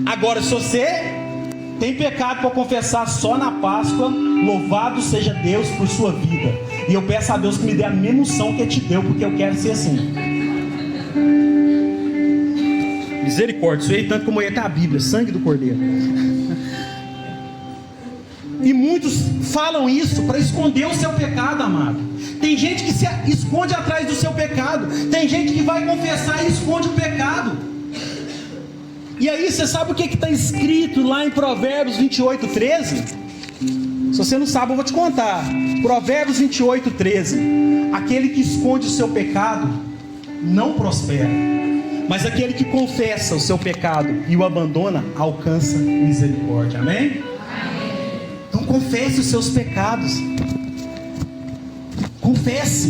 [SPEAKER 1] Agora, se você tem pecado para confessar só na Páscoa, louvado seja Deus por sua vida. E eu peço a Deus que me dê a mesma unção que Ele te deu, porque eu quero ser assim. Misericórdia, isso aí tanto como é a Bíblia, sangue do Cordeiro. E muitos falam isso para esconder o seu pecado, amado. Tem gente que se esconde atrás do seu pecado. Tem gente que vai confessar e esconde o pecado. E aí, você sabe o que está escrito lá em Provérbios 28, 13? Se você não sabe, eu vou te contar. Provérbios 28, 13. Aquele que esconde o seu pecado não prospera, mas aquele que confessa o seu pecado e o abandona alcança misericórdia. Amém? Então confesse os seus pecados. Confesse.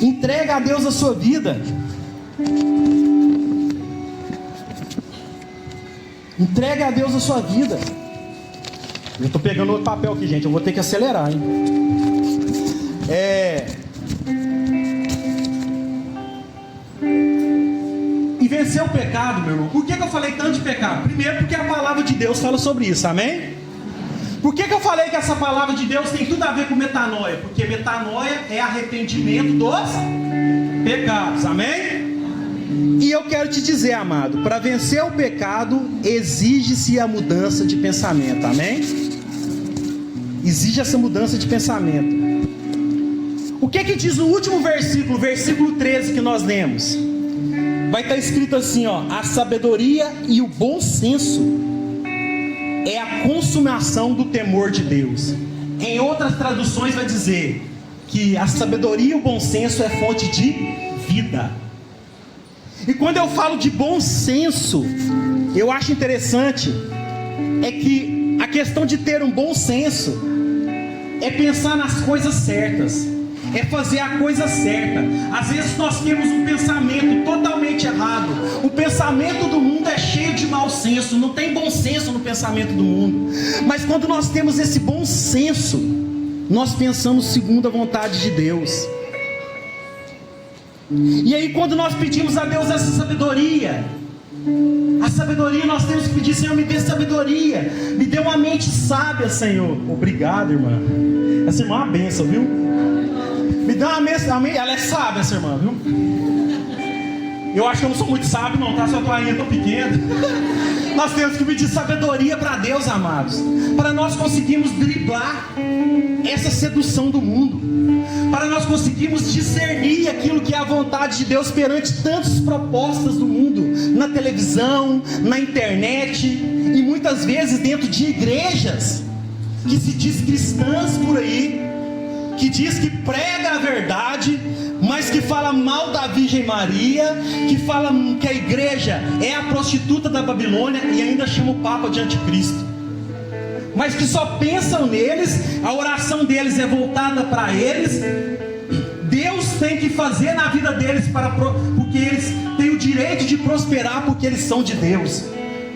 [SPEAKER 1] Entrega a Deus a sua vida. Entrega a Deus a sua vida. Eu estou pegando outro papel aqui, gente. Eu vou ter que acelerar, hein? E vencer o pecado, meu irmão. Por que eu falei tanto de pecado? Primeiro, porque a palavra de Deus fala sobre isso, amém? Por que eu falei que essa palavra de Deus tem tudo a ver com metanoia? Porque metanoia é arrependimento dos pecados, amém? E eu quero te dizer, amado, para vencer o pecado, exige-se a mudança de pensamento, amém? Exige essa mudança de pensamento. O que diz o último versículo, versículo 13 que nós lemos? Vai estar escrito assim, ó: a sabedoria e o bom senso é a consumação do temor de Deus. Em outras traduções vai dizer que a sabedoria e o bom senso é fonte de vida. E quando eu falo de bom senso, eu acho interessante é que a questão de ter um bom senso é pensar nas coisas certas, é fazer a coisa certa. Às vezes nós temos um pensamento totalmente errado. O pensamento do mundo é cheio de mau senso, não tem bom senso no pensamento do mundo. Mas quando nós temos esse bom senso, nós pensamos segundo a vontade de Deus. E aí quando nós pedimos a Deus essa sabedoria, a sabedoria nós temos que pedir: Senhor, me dê sabedoria, me dê uma mente sábia, Senhor. Obrigado, irmã. Essa irmã é uma bênção, viu? Me dá uma mente, ela é sábia, essa irmã, viu? Eu acho que eu não sou muito sábio não, tá? Sua toalhinha tão pequena. Nós temos que pedir sabedoria para Deus, amados, para nós conseguirmos driblar essa sedução do mundo, para nós conseguirmos discernir aquilo que é a vontade de Deus perante tantas propostas do mundo, na televisão, na internet, e muitas vezes dentro de igrejas que se diz cristãs por aí, que diz que prega a verdade, mas que fala mal da Virgem Maria, que fala que a igreja é a prostituta da Babilônia e ainda chama o Papa de anticristo, mas que só pensam neles, a oração deles é voltada para eles. Deus tem que fazer na vida deles porque eles têm o direito de prosperar, porque eles são de Deus,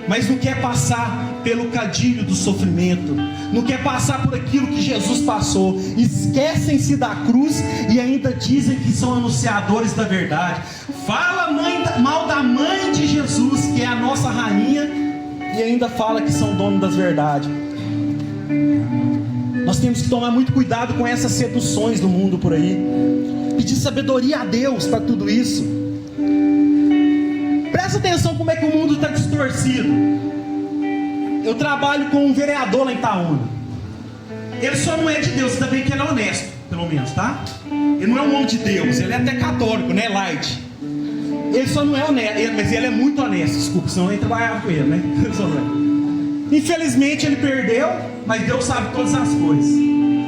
[SPEAKER 1] mas não quer passar pelo cadilho do sofrimento, não quer passar por aquilo que Jesus passou. Esquecem-se da cruz e ainda dizem que são anunciadores da verdade. Fala mal da mãe de Jesus, que é a nossa rainha, e ainda fala que são donos das verdades. Nós temos que tomar muito cuidado com essas seduções do mundo por aí, pedir sabedoria a Deus para tudo isso. Presta atenção como é que o mundo está distorcido. Eu trabalho com um vereador lá em Itaúna. Ele só não é de Deus, ainda bem que ele é honesto, pelo menos, tá? Ele não é um homem de Deus, ele é até católico, né? Light. Ele só não é honesto, mas ele é muito honesto, desculpa, senão eu nem trabalhava com ele, né? Infelizmente ele perdeu, mas Deus sabe todas as coisas.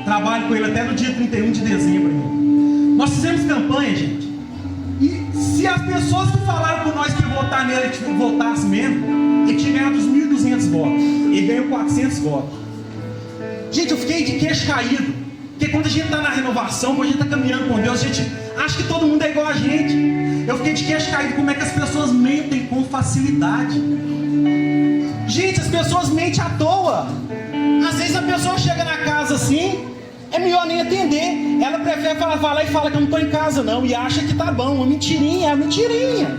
[SPEAKER 1] Trabalho com ele até no dia 31 de dezembro. Nós fizemos campanha, gente. E se as pessoas que falaram com nós que iam votar nele, ele votasse mesmo, ele tinha ganhado os 1.200 votos. Ele ganhou 400 votos. Gente, eu fiquei de queixo caído. Porque quando a gente está na renovação, quando a gente está caminhando com Deus, a gente acha que todo mundo é igual a gente. Eu fiquei de queixo caído como é que as pessoas mentem com facilidade. Gente, as pessoas mentem à toa. Às vezes a pessoa chega na casa assim, é melhor nem atender. Ela prefere falar e fala que eu não estou em casa não, e acha que tá bom. Uma mentirinha, é uma mentirinha.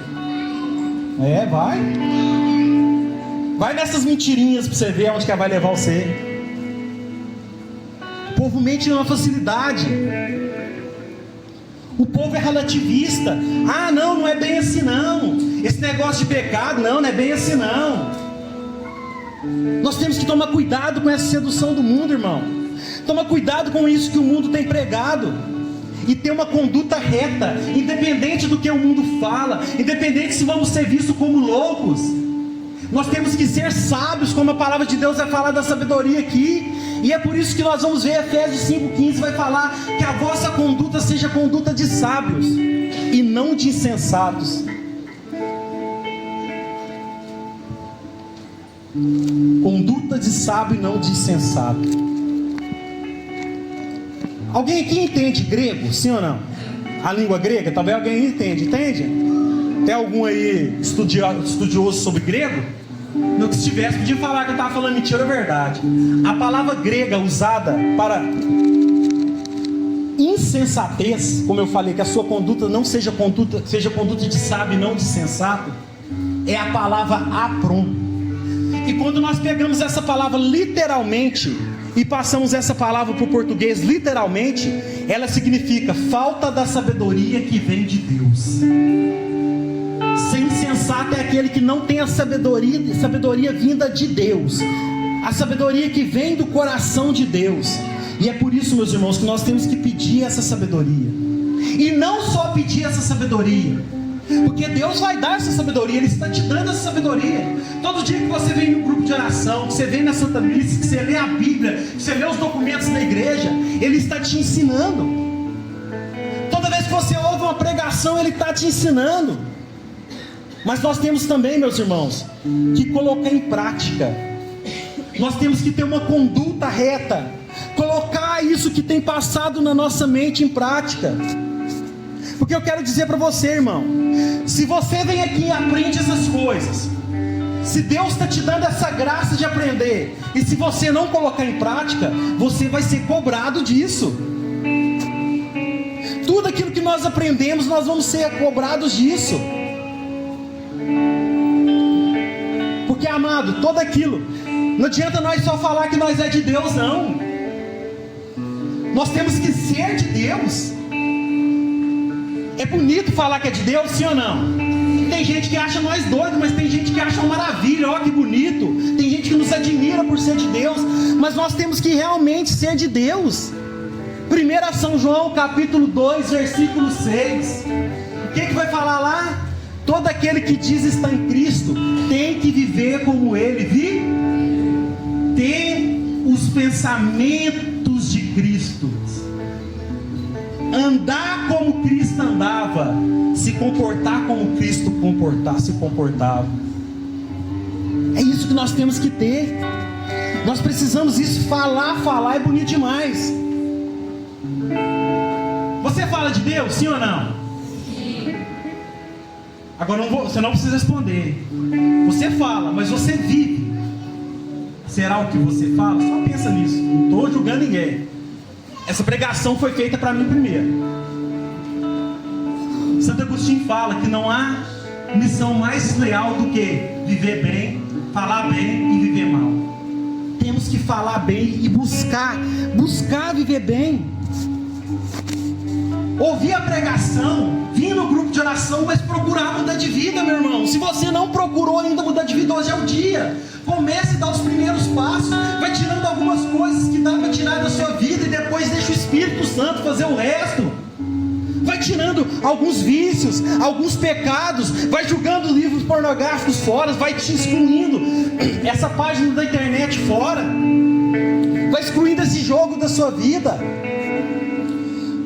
[SPEAKER 1] Vai nessas mentirinhas para você ver onde que ela vai levar você. O povo mente numa facilidade. O povo é relativista. Ah, não é bem assim não. Esse negócio de pecado, não é bem assim não. Nós temos que tomar cuidado com essa sedução do mundo, irmão. Toma cuidado com isso que o mundo tem pregado. E ter uma conduta reta, independente do que o mundo fala, independente se vamos ser vistos como loucos. Nós temos que ser sábios, como a palavra de Deus vai falar da sabedoria aqui. E é por isso que nós vamos ver Efésios 5,15 vai falar que a vossa conduta seja conduta de sábios e não de insensatos. Conduta de sábio e não de insensato. Alguém aqui entende grego? Sim ou não? A língua grega? Talvez alguém entende. Tem algum aí estudioso sobre grego? Se tivesse, podia falar que eu estava falando mentira, é verdade. A palavra grega usada para insensatez, como eu falei, que a sua conduta não seja conduta de sábio e não de sensato, é a palavra apron. E quando nós pegamos essa palavra literalmente e passamos essa palavra para o português literalmente, ela significa falta da sabedoria que vem de Deus. Ser insensato é aquele que não tem a sabedoria vinda de Deus, a sabedoria que vem do coração de Deus. E é por isso, meus irmãos, que nós temos que pedir essa sabedoria. E não só pedir essa sabedoria, porque Deus vai dar essa sabedoria, Ele está te dando essa sabedoria. Todo dia que você vem no grupo de oração, que você vem na Santa Missa, que você lê a Bíblia, que você lê os documentos da igreja, Ele está te ensinando. Toda vez que você ouve uma pregação, Ele está te ensinando. Mas nós temos também, meus irmãos, que colocar em prática. Nós temos que ter uma conduta reta, colocar isso que tem passado na nossa mente em prática. Porque eu quero dizer para você, irmão, se você vem aqui e aprende essas coisas, se Deus está te dando essa graça de aprender, e se você não colocar em prática, você vai ser cobrado disso. Tudo aquilo que nós aprendemos, nós vamos ser cobrados disso. Porque, amado, tudo aquilo, não adianta nós só falar que nós é de Deus, não. Nós temos que ser de Deus. É bonito falar que é de Deus, sim ou não? Tem gente que acha nós doidos, mas tem gente que acha uma maravilha, ó que bonito. Tem gente que nos admira por ser de Deus, mas nós temos que realmente ser de Deus. 1 São João capítulo 2, versículo 6. O que vai falar lá? Todo aquele que diz estar em Cristo tem que viver como Ele vive, ter os pensamentos de Cristo, andar como Cristo andava, se comportar como Cristo se comportava. É isso que nós temos que ter. Nós precisamos isso. Falar é bonito demais. Você fala de Deus, sim ou não? Agora você não precisa responder. Você fala, mas você vive. Será o que você fala? Só pensa nisso. Não estou julgando ninguém. Essa pregação foi feita para mim primeiro. Santo Agostinho fala que não há missão mais leal do que viver bem, falar bem e viver mal. Temos que falar bem e buscar viver bem. Ouvir a pregação, vir no grupo de oração, mas procurar mudar de vida, meu irmão. Se você não procurou ainda mudar de vida, hoje é o dia. Comece a dar os primeiros passos. Vai tirando algumas coisas que dá para tirar da sua vida, e depois deixa o Espírito Santo fazer o resto. Vai tirando alguns vícios, alguns pecados, vai jogando livros pornográficos fora, vai te excluindo essa página da internet fora, vai excluindo esse jogo da sua vida.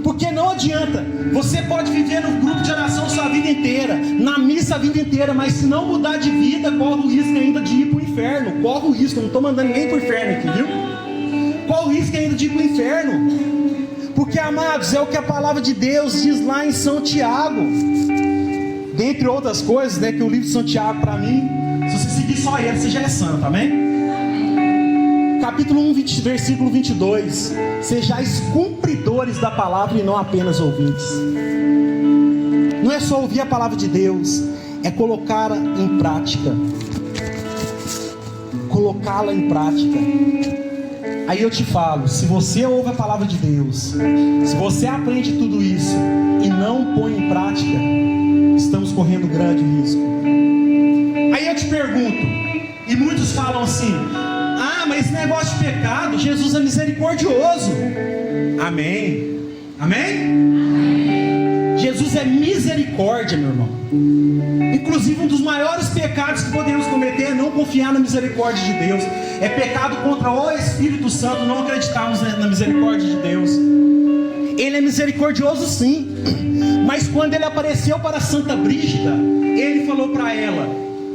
[SPEAKER 1] Porque não adianta, você pode viver no grupo de oração sua vida inteira, na missa a vida inteira, mas se não mudar de vida, corre o risco ainda de ir para o inferno. Corre o risco, eu não estou mandando ninguém para o inferno aqui, viu? Corre o risco ainda de ir para o inferno. Porque, amados, é o que a palavra de Deus diz lá em São Tiago. Dentre outras coisas, né, que o livro de São Tiago, para mim, se você seguir só ele, você já é santo, amém? Capítulo 1, versículo 22. Sejais cumpridores da palavra e não apenas ouvintes. Não é só ouvir a palavra de Deus, é colocá-la em prática. Colocá-la em prática. Aí eu te falo, se você ouve a palavra de Deus, se você aprende tudo isso e não põe em prática, estamos correndo grande risco. Aí eu te pergunto, e muitos falam assim: mas esse negócio de pecado, Jesus é misericordioso. Amém? Amém? Jesus é misericórdia, meu irmão. Inclusive, um dos maiores pecados que podemos cometer é não confiar na misericórdia de Deus. É pecado contra o Espírito Santo não acreditarmos na misericórdia de Deus. Ele é misericordioso, sim. Mas quando ele apareceu para Santa Brígida, ele falou para ela: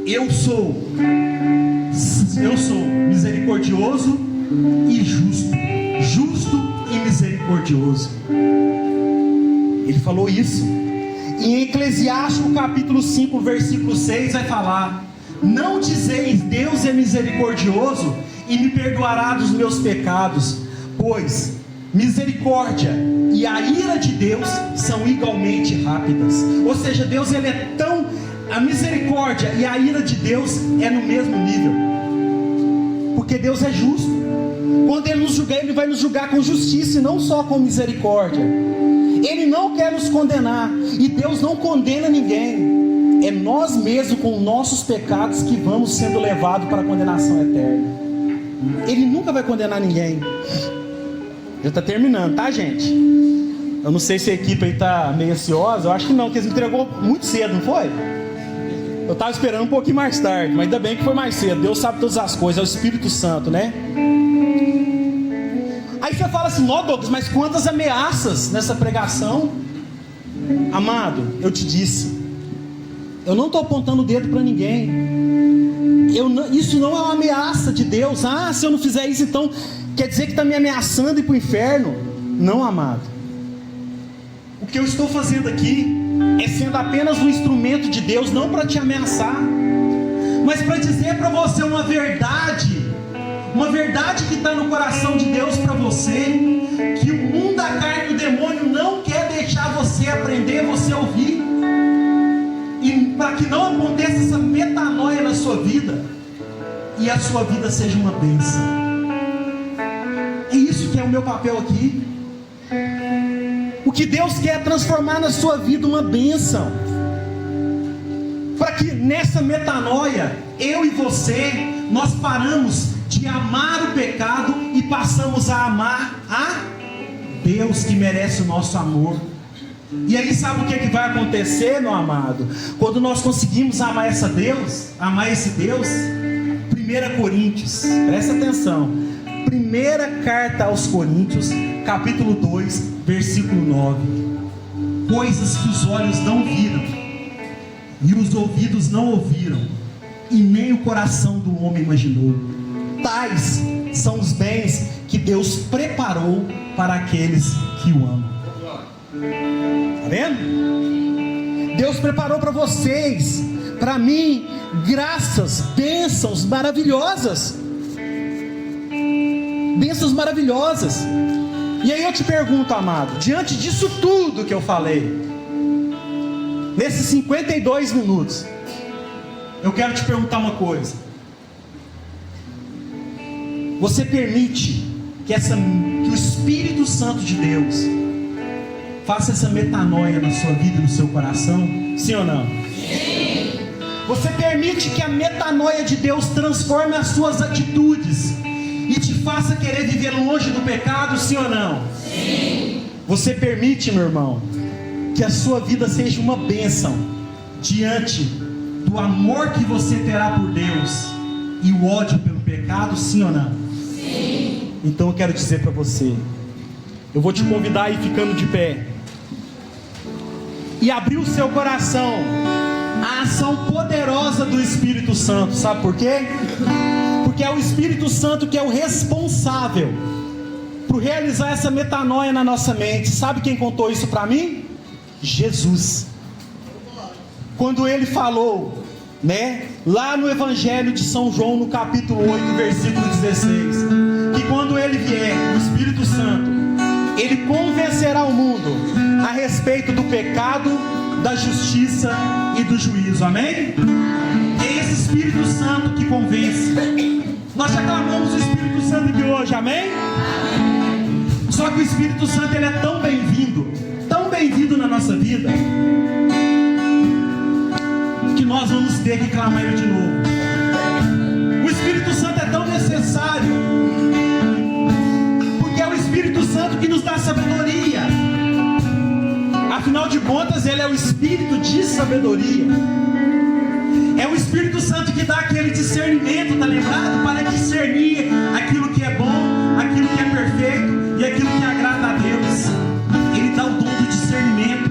[SPEAKER 1] eu sou misericordioso e justo e misericordioso. Ele falou isso. Em Eclesiastes capítulo 5, versículo 6 vai falar: Não dizeis, Deus é misericordioso e me perdoará dos meus pecados, pois misericórdia e a ira de Deus são igualmente rápidas. Ou seja, Deus ele é tão... A misericórdia e a ira de Deus é no mesmo nível, porque Deus é justo. Quando Ele nos julgar, Ele vai nos julgar com justiça e não só com misericórdia. Ele não quer nos condenar, e Deus não condena ninguém. É nós mesmos com nossos pecados que vamos sendo levados para a condenação eterna. Ele nunca vai condenar ninguém. Já está terminando, tá, gente? Eu não sei se a equipe aí está meio ansiosa. Eu acho que não, porque eles me entregou muito cedo, não foi? Eu estava esperando um pouquinho mais tarde, mas ainda bem que foi mais cedo. Deus sabe todas as coisas, é o Espírito Santo, né? Aí você fala assim: não, Douglas, mas quantas ameaças nessa pregação? Amado, eu te disse, eu não estou apontando o dedo para ninguém. Isso não é uma ameaça de Deus. Ah, se eu não fizer isso, então quer dizer que está me ameaçando ir para o inferno? Não, amado. O que eu estou fazendo aqui é sendo apenas um instrumento de Deus, não para te ameaçar, mas para dizer para você uma verdade que está no coração de Deus para você, que o mundo, a carne e o demônio não quer deixar você aprender, você ouvir, e para que não aconteça essa metanoia na sua vida, e a sua vida seja uma bênção. É isso que é o meu papel aqui. O que Deus quer é transformar na sua vida uma bênção, para que nessa metanoia, eu e você, nós paramos de amar o pecado e passamos a amar a Deus, que merece o nosso amor. E aí sabe o que vai acontecer, meu amado? Quando nós conseguimos amar esse Deus, 1 Coríntios, presta atenção, primeira carta aos Coríntios, capítulo 2, versículo 9: coisas que os olhos não viram, e os ouvidos não ouviram, e nem o coração do homem imaginou, tais são os bens que Deus preparou para aqueles que o amam. Está vendo? Deus preparou para vocês, para mim, graças, bênçãos maravilhosas. Bênçãos maravilhosas. E aí eu te pergunto, amado, diante disso tudo que eu falei, nesses 52 minutos, eu quero te perguntar uma coisa: você permite que o Espírito Santo de Deus faça essa metanoia na sua vida e no seu coração? Sim ou não? Sim. Você permite que a metanoia de Deus transforme as suas atitudes e te faça querer viver longe do pecado? Sim ou não? Sim. Você permite, meu irmão, que a sua vida seja uma bênção diante do amor que você terá por Deus e o ódio pelo pecado? Sim ou não? Sim. Então eu quero dizer para você, eu vou te convidar a ir ficando de pé e abrir o seu coração à ação poderosa do Espírito Santo. Sabe por quê? Porque é o Espírito Santo que é o responsável por realizar essa metanoia na nossa mente. Sabe quem contou isso para mim? Jesus. Quando ele falou, né, lá no Evangelho de São João, no capítulo 8, versículo 16, que quando ele vier, o Espírito Santo, ele convencerá o mundo a respeito do pecado, da justiça e do juízo. Amém? É esse Espírito Santo que convence. Nós já clamamos o Espírito Santo aqui hoje, amém? Só que o Espírito Santo ele é tão bem-vindo na nossa vida, que nós vamos ter que clamar ele de novo. O Espírito Santo é tão necessário, porque é o Espírito Santo que nos dá sabedoria. Afinal de contas, ele é o Espírito de sabedoria. É o Espírito Santo que dá aquele discernimento, tá lembrado? Para discernir aquilo que é bom, aquilo que é perfeito e aquilo que agrada a Deus. Ele dá o dom do discernimento.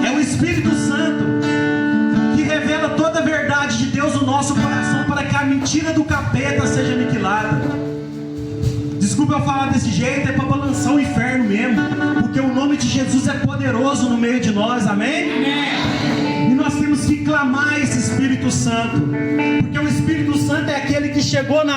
[SPEAKER 1] É o Espírito Santo que revela toda a verdade de Deus no nosso coração, para que a mentira do capeta seja aniquilada. Desculpa eu falar desse jeito, é para balançar o inferno mesmo, porque o nome de Jesus é poderoso no meio de nós, amém? Amém. nós temos que clamar esse Espírito Santo, porque o Espírito Santo é aquele que chegou na